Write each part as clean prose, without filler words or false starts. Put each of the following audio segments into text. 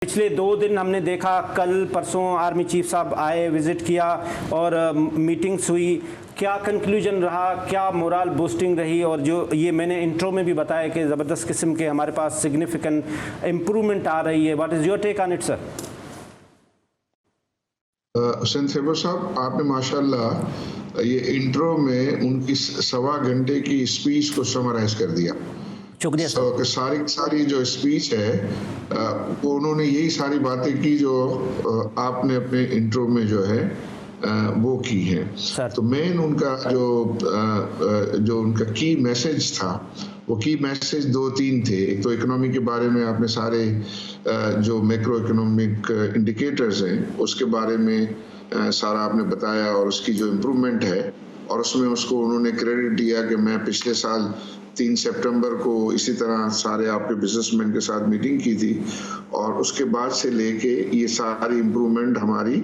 پچھلے 2 دن ہم نے دیکھا، کل پرسوں آرمی چیف صاحب آئے، وزٹ کیا اور میٹنگز ہوئی. کیا کنکلوژن رہا، کیا مورال بوسٹنگ رہی؟ اور جو یہ میں نے انٹرو میں بھی بتایا کہ زبردست قسم کے ہمارے پاس سگنیفیکنٹ امپرومنٹ آ رہی ہے. What is your take on it sir? Hussain Khyber sahab, آپ نے ماشاءاللہ یہ انٹرو میں ان کی 1.25 گھنٹے کی اسپیچ کو سمرائز کر دیا. شکریہ سر. ساری جو اسپیچ ہے وہ انہوں نے یہی ساری باتیں کی جو آپ نے اپنے انٹرو میں جو ہے وہ کی ہیں. تو مین ان کا جو ان کا کی میسج تھا، وہ کی میسج 2-3 تھے. ایک تو اکنامی کے بارے میں آپ نے سارے جو میکرو اکنامک انڈیکیٹرز ہیں اس کے بارے میں سارا آپ نے بتایا، اور اس کی جو امپرومنٹ ہے، اور اس میں اس کو انہوں نے کریڈٹ دیا کہ میں پچھلے سال 3 سپٹمبر کو اسی طرح سارے آپ کے بزنس مین کے ساتھ میٹنگ کی تھی، اور اس کے بعد سے لے کے یہ ساری امپرومنٹ ہماری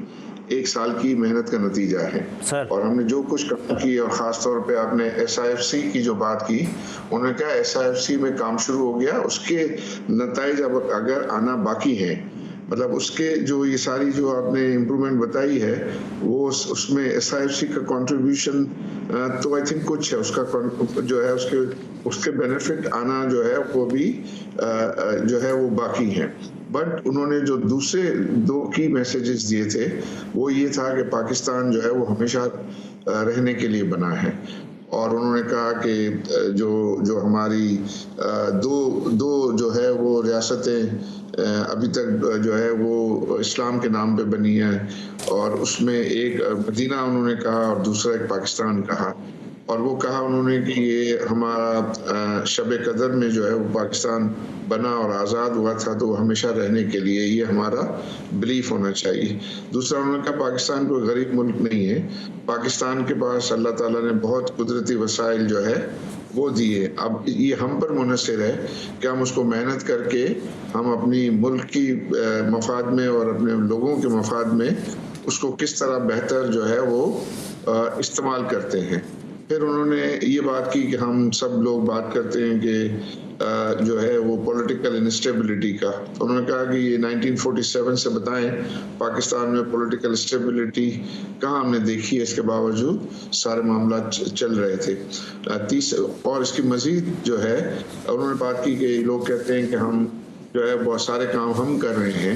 1 سال کی محنت کا نتیجہ ہے. اور ہم نے جو کچھ کام کی، اور خاص طور پہ آپ نے SIFC کی جو بات کی، انہوں نے کہا SIFC میں کام شروع ہو گیا، اس کے نتائج اب اگر آنا باقی ہیں، مطلب اس کے جو یہ ساری جو آپ نے امپرومنٹ بتائی ہے وہ اس میں SIFC کا کنٹریبیوشن تو آئی تھنک کچھ ہے، اس کا جو ہے اس کے بینیفٹ آنا جو ہے وہ بھی جو ہے وہ باقی ہیں. بٹ انہوں نے جو دوسرے 2 کی میسیجز دیے تھے وہ یہ تھا کہ پاکستان جو ہے وہ ہمیشہ رہنے کے لیے بنا ہے. اور انہوں نے کہا کہ جو ہماری دو جو ہے وہ ریاستیں ابھی تک جو ہے وہ اسلام کے نام پہ بنی ہے، اور اس میں ایک مدینہ انہوں نے کہا اور دوسرا ایک پاکستان کہا. اور وہ کہا انہوں نے کہ یہ ہمارا شب قدر میں جو ہے وہ پاکستان بنا اور آزاد ہوا تھا، تو وہ ہمیشہ رہنے کے لیے یہ ہمارا بلیف ہونا چاہیے. دوسرا انہوں نے کہا پاکستان کوئی غریب ملک نہیں ہے، پاکستان کے پاس اللہ تعالیٰ نے بہت قدرتی وسائل جو ہے وہ دیے. اب یہ ہم پر منحصر ہے کہ ہم اس کو محنت کر کے ہم اپنی ملک کی مفاد میں اور اپنے لوگوں کے مفاد میں اس کو کس طرح بہتر جو ہے وہ استعمال کرتے ہیں. پھر انہوں نے یہ بات کی کہ ہم سب لوگ بات کرتے ہیں کہ جو ہے وہ پولیٹیکل انسٹیبلٹی کا. انہوں نے کہا کہ یہ 1947 سے بتائیں پاکستان میں پولیٹیکل اسٹیبلٹی کہاں ہم نے دیکھی ہے، اس کے باوجود سارے معاملات چل رہے تھے. اور اس کی مزید جو ہے انہوں نے بات کی کہ لوگ کہتے ہیں کہ ہم جو ہے بہت سارے کام ہم کر رہے ہیں،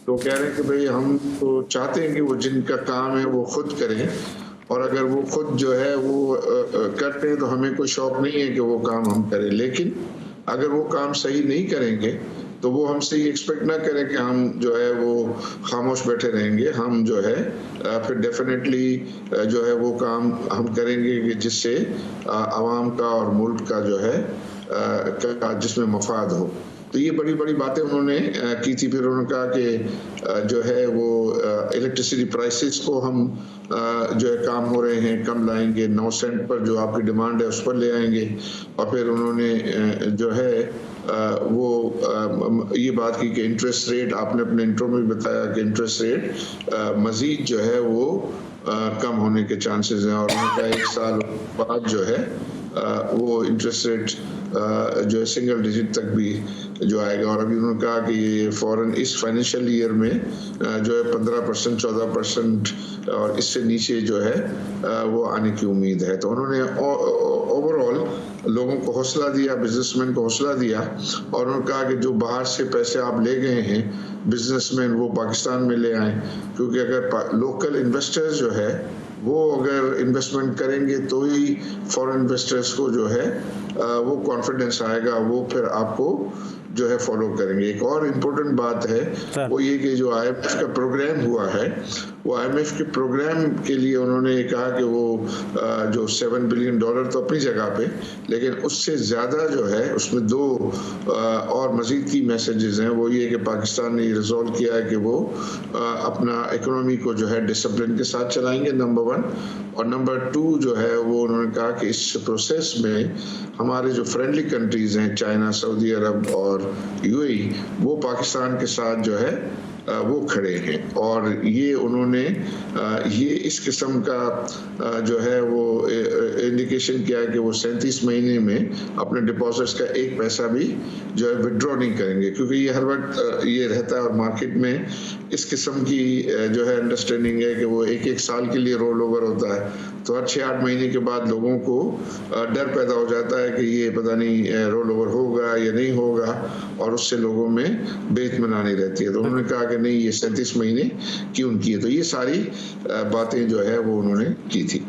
تو کہہ رہے ہیں کہ بھئی ہم تو چاہتے ہیں کہ وہ جن کا کام ہے وہ خود کریں، اور اگر وہ خود جو ہے وہ کرتے ہیں تو ہمیں کوئی شوق نہیں ہے کہ وہ کام ہم کریں. لیکن اگر وہ کام صحیح نہیں کریں گے تو وہ ہم سے یہ ایکسپیکٹ نہ کریں کہ ہم جو ہے وہ خاموش بیٹھے رہیں گے. ہم جو ہے پھر ڈیفینیٹلی جو ہے وہ کام ہم کریں گے کہ جس سے عوام کا اور ملک کا جو ہے جس میں مفاد ہو. تو یہ بڑی بڑی باتیں انہوں نے کی تھی. پھر انہوں نے کہا کہ جو ہے وہ الیکٹریسٹی پرائسز کو ہم جو ہے کام ہو رہے ہیں کم لائیں گے، 9 سینٹ پر جو آپ کی ڈیمانڈ ہے اس پر لے آئیں گے. اور پھر انہوں نے جو ہے وہ یہ بات کی کہ انٹرسٹ ریٹ، آپ نے اپنے انٹرو میں بتایا کہ انٹرسٹ ریٹ مزید جو ہے وہ کم ہونے کے چانسز ہیں، اور ان کا 1 سال بعد جو ہے وہ انٹرسٹ ریٹ جو ہے سنگل ڈیجٹ تک بھی جو آئے گا. اور ابھی انہوں نے کہا کہ یہ فوراً اس فائنینشیل ایئر میں جو ہے 15%، 14% اور اس سے نیچے جو ہے وہ آنے کی امید ہے. تو انہوں نے اوور آل لوگوں کو حوصلہ دیا، بزنس مین کو حوصلہ دیا، اور انہوں نے کہا کہ جو باہر سے پیسے آپ لے گئے ہیں بزنس مین وہ پاکستان میں لے آئیں، کیونکہ اگر لوکل انویسٹرز جو ہے وہ اگر انویسٹمنٹ کریں گے تو ہی فورن انویسٹرز کو جو ہے وہ کانفیڈنس آئے گا، وہ پھر آپ کو جو ہے فالو کریں گے. ایک اور امپورٹنٹ بات ہے وہ یہ کہ جو IMF کا پروگرام ہوا ہے، وہ IMF کے پروگرام کے لیے انہوں نے کہا کہ وہ جو $7 بلین تو اپنی جگہ پہ، لیکن اس سے زیادہ جو ہے اس میں 2 اور مزید کی میسیجز ہیں. وہ یہ کہ پاکستان نے یہ ریزولو کیا ہے کہ وہ اپنا اکنامی کو جو ہے ڈسپلن کے ساتھ چلائیں گے، نمبر 1. اور نمبر 2 جو ہے وہ انہوں نے کہا کہ اس پروسیس میں ہمارے جو فرینڈلی کنٹریز ہیں، چائنا، سعودی عرب اور UAE، وہ پاکستان کے ساتھ جو ہے وہ کھڑے ہیں. اور یہ انہوں نے یہ اس قسم کا جو ہے وہ انڈیکیشن کیا کہ وہ 37 مہینے میں اپنے ڈپازٹس کا 1 پیسہ بھی جو ہے وڈرا نہیں کریں گے, کیونکہ یہ ہر وقت یہ رہتا ہے اور مارکیٹ میں اس قسم کی جو ہے انڈرسٹینڈنگ ہے کہ وہ 1 سال کے لیے رول اوور ہوتا ہے. تو ہر 6-8 مہینے کے بعد لوگوں کو ڈر پیدا ہو جاتا ہے کہ یہ پتہ نہیں رول اوور ہوگا یا نہیں ہوگا, اور اس سے لوگوں میں بے اطمینانی رہتی ہے. تو انہوں نے کہا کہ نہیں, یہ 37 مہینے کیوں کی ہے. تو یہ ساری باتیں جو ہے وہ انہوں نے کی تھی.